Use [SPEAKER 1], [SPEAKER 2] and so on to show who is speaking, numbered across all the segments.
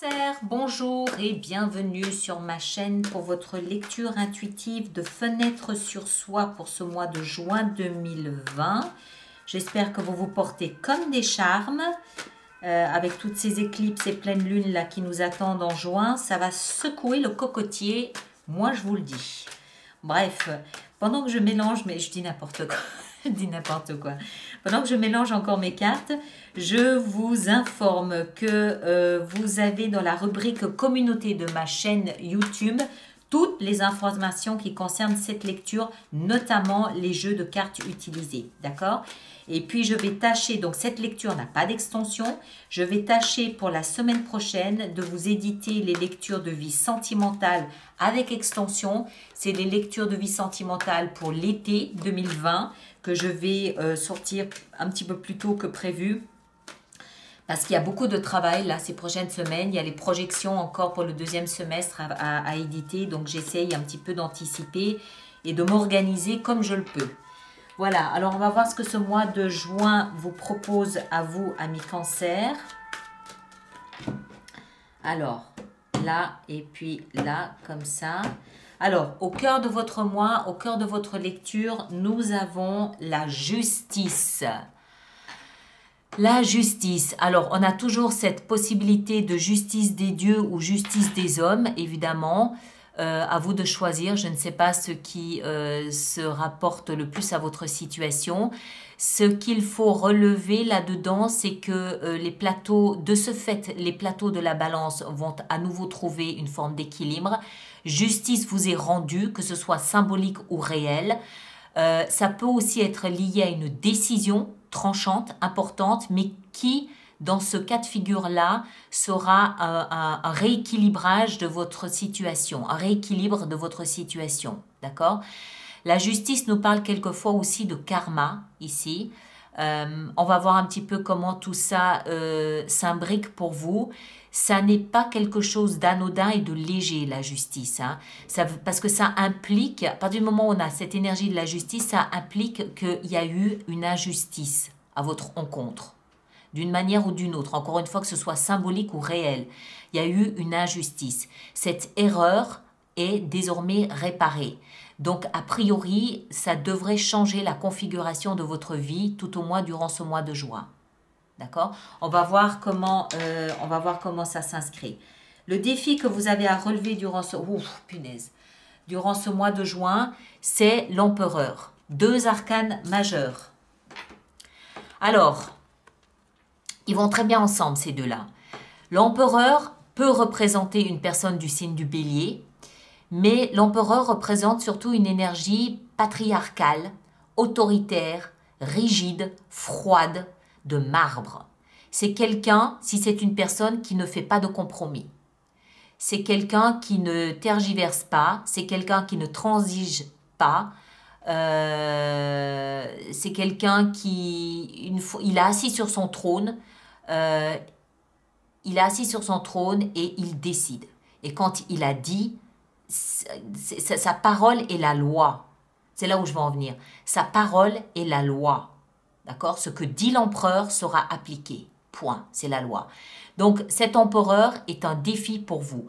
[SPEAKER 1] Cancer, bonjour et bienvenue sur ma chaîne pour votre lecture intuitive de Fenêtre sur soi pour ce mois de juin 2020. J'espère que vous vous portez comme des charmes. Avec toutes ces éclipses et pleines lunes là qui nous attendent en juin, ça va secouer le cocotier, moi je vous le dis. Bref, pendant que je mélange, mais je dis n'importe quoi, je dis n'importe quoi. Pendant que je mélange encore mes cartes, je vous informe que vous avez dans la rubrique communauté de ma chaîne YouTube toutes les informations qui concernent cette lecture, notamment les jeux de cartes utilisés, d'accord? Et puis je vais tâcher, donc cette lecture n'a pas d'extension, je vais tâcher pour la semaine prochaine de vous éditer les lectures de vie sentimentale avec extension. C'est les lectures de vie sentimentale pour l'été 2020 que je vais sortir un petit peu plus tôt que prévu. Parce qu'il y a beaucoup de travail là ces prochaines semaines. Il y a les projections encore pour le deuxième semestre à éditer. Donc j'essaye un petit peu d'anticiper et de m'organiser comme je le peux. Voilà, alors on va voir ce que ce mois de juin vous propose à vous, amis Cancer. Alors, là et puis là, comme ça. Alors, au cœur de votre mois, au cœur de votre lecture, nous avons la justice. La justice. Alors, on a toujours cette possibilité de justice des dieux ou justice des hommes, évidemment. À vous de choisir. Je ne sais pas ce qui se rapporte le plus à votre situation. Ce qu'il faut relever là-dedans, c'est que les plateaux, de ce fait, les plateaux de la balance vont à nouveau trouver une forme d'équilibre. Justice vous est rendue, que ce soit symbolique ou réel. Ça peut aussi être lié à une décision tranchante, importante, mais qui, dans ce cas de figure-là, sera un rééquilibrage de votre situation, un rééquilibre de votre situation, d'accord? La justice nous parle quelquefois aussi de karma, ici. On va voir un petit peu comment tout ça s'imbrique pour vous. Ça n'est pas quelque chose d'anodin et de léger, la justice. Hein. Parce que ça implique, à partir du moment où on a cette énergie de la justice, ça implique qu'il y a eu une injustice à votre encontre, d'une manière ou d'une autre. Encore une fois, que ce soit symbolique ou réel, il y a eu une injustice. Cette erreur est désormais réparée. Donc, a priori, ça devrait changer la configuration de votre vie, tout au moins durant ce mois de juin. D'accord? On va voir comment ça s'inscrit. Le défi que vous avez à relever durant durant ce mois de juin, c'est l'empereur. 2 arcanes majeurs. Alors, ils vont très bien ensemble, ces deux-là. L'empereur peut représenter une personne du signe du bélier, mais l'empereur représente surtout une énergie patriarcale, autoritaire, rigide, froide, de marbre. C'est quelqu'un, si c'est une personne qui ne fait pas de compromis. C'est quelqu'un qui ne tergiverse pas, c'est quelqu'un qui ne transige pas. C'est quelqu'un qui, il est assis sur son trône, et il décide. Et quand il a dit, sa parole est la loi. C'est là où je veux en venir. Sa parole est la loi. D'accord? Ce que dit l'empereur sera appliqué. Point. C'est la loi. Donc, cet empereur est un défi pour vous.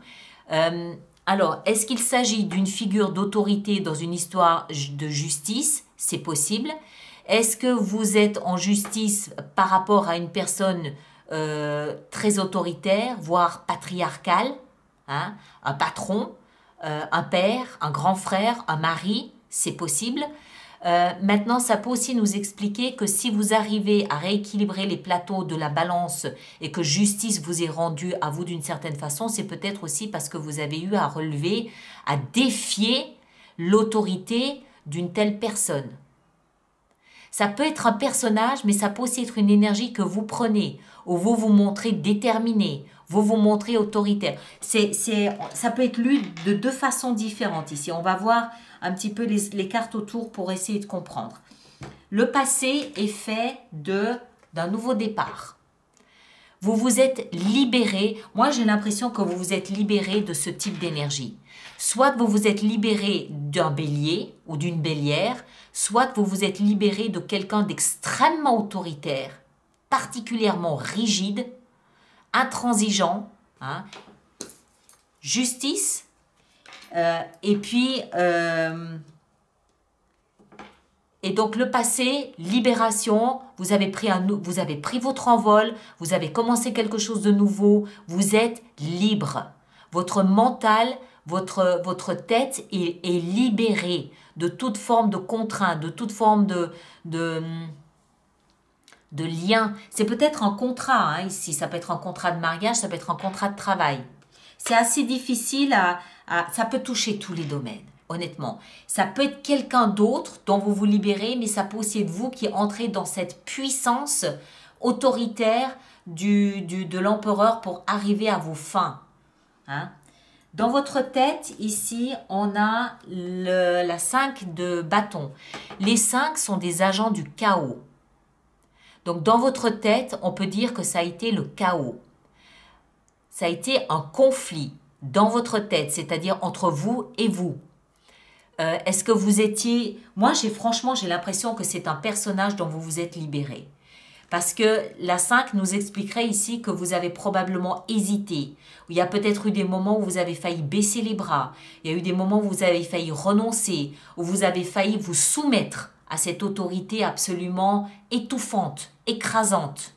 [SPEAKER 1] Alors, est-ce qu'il s'agit d'une figure d'autorité dans une histoire de justice? C'est possible. Est-ce que vous êtes en justice par rapport à une personne très autoritaire, voire patriarcale, hein? Un patron, un père, un grand frère, un mari? C'est possible. Maintenant, ça peut aussi nous expliquer que si vous arrivez à rééquilibrer les plateaux de la balance et que justice vous est rendue à vous d'une certaine façon, c'est peut-être aussi parce que vous avez eu à relever, à défier l'autorité d'une telle personne. Ça peut être un personnage, mais ça peut aussi être une énergie que vous prenez, où vous vous montrez déterminé, vous vous montrez autoritaire. Ça peut être lu de 2 façons différentes ici. On va voir un petit peu les cartes autour pour essayer de comprendre. Le passé est fait d'un nouveau départ. Vous vous êtes libéré. Moi, j'ai l'impression que vous vous êtes libéré de ce type d'énergie. Soit vous vous êtes libéré d'un bélier ou d'une bélière, soit vous vous êtes libéré de quelqu'un d'extrêmement autoritaire, particulièrement rigide, intransigeant, Hein. Justice. Et puis... et donc le passé, libération, vous avez pris votre envol, vous avez commencé quelque chose de nouveau, vous êtes libre. Votre mental, votre tête est libérée de toute forme de contrainte, de toute forme de lien. C'est peut-être un contrat hein, ici, ça peut être un contrat de mariage, ça peut être un contrat de travail. C'est assez difficile ça peut toucher tous les domaines. Honnêtement, ça peut être quelqu'un d'autre dont vous vous libérez, mais ça peut aussi être vous qui entrez dans cette puissance autoritaire de l'empereur pour arriver à vos fins. Hein? Dans votre tête, ici, on a la 5 de bâton. Les 5 sont des agents du chaos. Donc, dans votre tête, on peut dire que ça a été le chaos. Ça a été un conflit dans votre tête, c'est-à-dire entre vous et vous. Est-ce que vous étiez... Moi, franchement, j'ai l'impression que c'est un personnage dont vous vous êtes libéré. Parce que la 5 nous expliquerait ici que vous avez probablement hésité. Il y a peut-être eu des moments où vous avez failli baisser les bras. Il y a eu des moments où vous avez failli renoncer, où vous avez failli vous soumettre à cette autorité absolument étouffante, écrasante.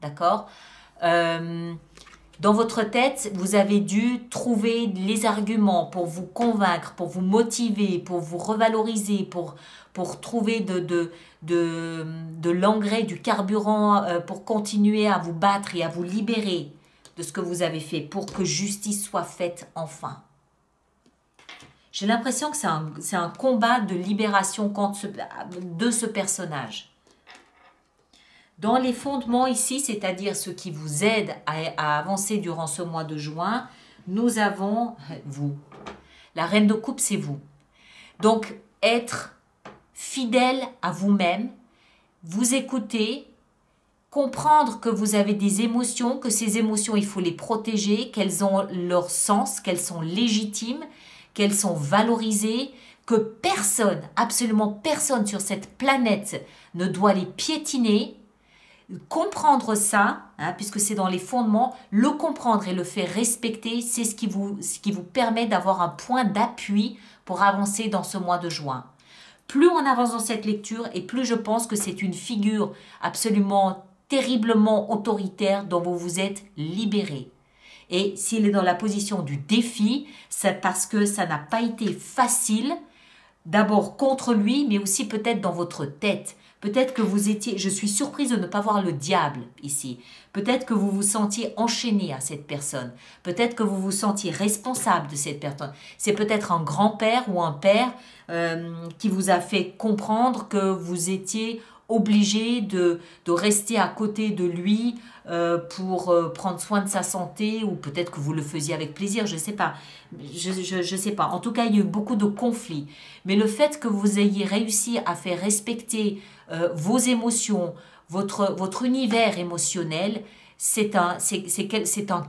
[SPEAKER 1] D'accord ? Dans votre tête, vous avez dû trouver les arguments pour vous convaincre, pour vous motiver, pour vous revaloriser, pour trouver de l'engrais, du carburant, pour continuer à vous battre et à vous libérer de ce que vous avez fait, pour que justice soit faite enfin. J'ai l'impression que c'est un combat de libération de ce personnage. Dans les fondements ici, c'est-à-dire ce qui vous aide à avancer durant ce mois de juin, nous avons vous. La reine de coupe, c'est vous. Donc, être fidèle à vous-même, vous écouter, comprendre que vous avez des émotions, que ces émotions, il faut les protéger, qu'elles ont leur sens, qu'elles sont légitimes, qu'elles sont valorisées, que personne, absolument personne sur cette planète ne doit les piétiner. Comprendre ça, hein, puisque c'est dans les fondements, le comprendre et le faire respecter, c'est ce qui vous permet d'avoir un point d'appui pour avancer dans ce mois de juin. Plus on avance dans cette lecture et plus je pense que c'est une figure absolument terriblement autoritaire dont vous vous êtes libéré. Et s'il est dans la position du défi, c'est parce que ça n'a pas été facile, d'abord contre lui, mais aussi peut-être dans votre tête. Peut-être que vous étiez, je suis surprise de ne pas voir le diable ici. Peut-être que vous vous sentiez enchaîné à cette personne. Peut-être que vous vous sentiez responsable de cette personne. C'est peut-être un grand-père ou un père qui vous a fait comprendre que vous étiez obligé de rester à côté de lui pour prendre soin de sa santé, ou peut-être que vous le faisiez avec plaisir, je ne sais pas. Je sais pas. En tout cas, il y a eu beaucoup de conflits. Mais le fait que vous ayez réussi à faire respecter vos émotions, votre univers émotionnel, c'est un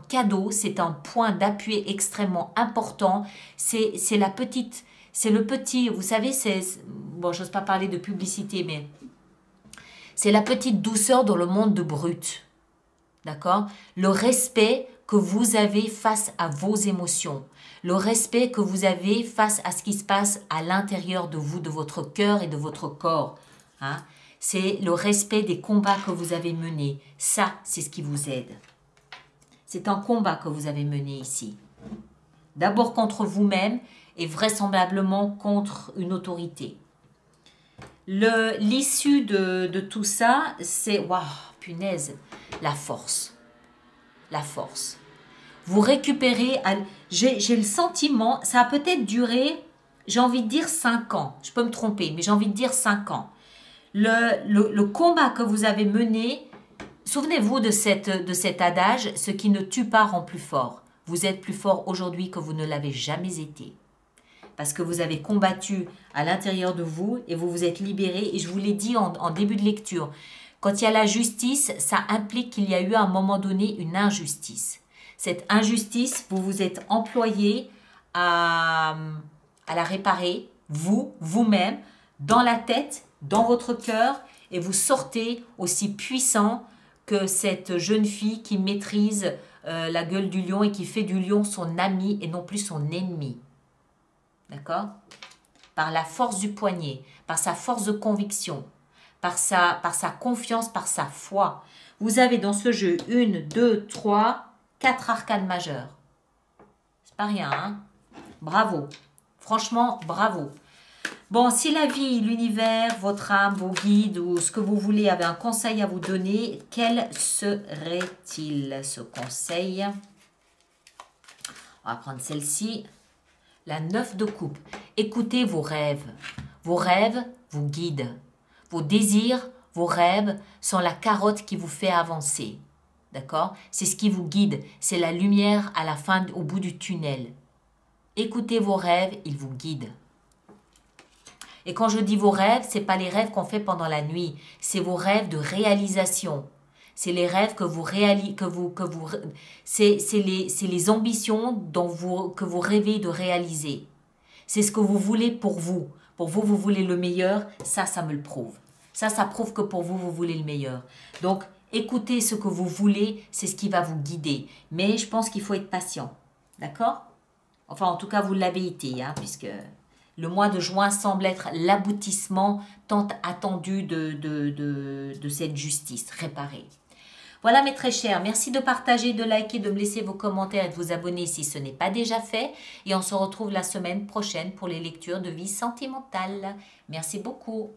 [SPEAKER 1] cadeau, c'est un point d'appui extrêmement important. C'est le petit, vous savez, bon, j'ose pas parler de publicité, mais c'est la petite douceur dans le monde de brut. D'accord? Le respect que vous avez face à vos émotions. Le respect que vous avez face à ce qui se passe à l'intérieur de vous, de votre cœur et de votre corps. Hein? C'est le respect des combats que vous avez menés. Ça, c'est ce qui vous aide. C'est un combat que vous avez mené ici. D'abord contre vous-même et vraisemblablement contre une autorité. L'issue de tout ça, c'est, waouh, punaise, la force. La force. Vous récupérez, j'ai le sentiment, ça a peut-être duré, j'ai envie de dire 5 ans. Je peux me tromper, mais j'ai envie de dire 5 ans. Le combat que vous avez mené, souvenez-vous de cet adage, ce qui ne tue pas rend plus fort. Vous êtes plus fort aujourd'hui que vous ne l'avez jamais été. Parce que vous avez combattu à l'intérieur de vous et vous vous êtes libéré. Et je vous l'ai dit en début de lecture, quand il y a la justice, ça implique qu'il y a eu à un moment donné une injustice. Cette injustice, vous vous êtes employé à la réparer, vous-même, dans la tête, dans votre cœur, et vous sortez aussi puissant que cette jeune fille qui maîtrise la gueule du lion et qui fait du lion son ami et non plus son ennemi. D'accord? Par la force du poignet, par sa force de conviction, par sa confiance, par sa foi. Vous avez dans ce jeu 1, 2, 3, 4 arcanes majeures. C'est pas rien, hein? Bravo. Franchement, bravo. Bon, si la vie, l'univers, votre âme, vos guides ou ce que vous voulez avait un conseil à vous donner, quel serait-il ce conseil? On va prendre celle-ci. La 9 de coupe. Écoutez vos rêves. Vos rêves vous guident. Vos désirs, vos rêves sont la carotte qui vous fait avancer. D'accord? C'est ce qui vous guide. C'est la lumière à la fin, au bout du tunnel. Écoutez vos rêves, ils vous guident. Et quand je dis vos rêves, ce n'est pas les rêves qu'on fait pendant la nuit. C'est vos rêves de réalisation. C'est les rêves que vous réalisez, c'est les ambitions que vous rêvez de réaliser. C'est ce que vous voulez pour vous. Pour vous, vous voulez le meilleur. Ça me le prouve. Ça prouve que pour vous, vous voulez le meilleur. Donc, écoutez ce que vous voulez, c'est ce qui va vous guider. Mais je pense qu'il faut être patient. D'accord? Enfin, en tout cas, vous l'avez été, hein, puisque le mois de juin semble être l'aboutissement tant attendu de cette justice réparée. Voilà mes très chers, merci de partager, de liker, de me laisser vos commentaires et de vous abonner si ce n'est pas déjà fait. Et on se retrouve la semaine prochaine pour les lectures de vie sentimentale. Merci beaucoup.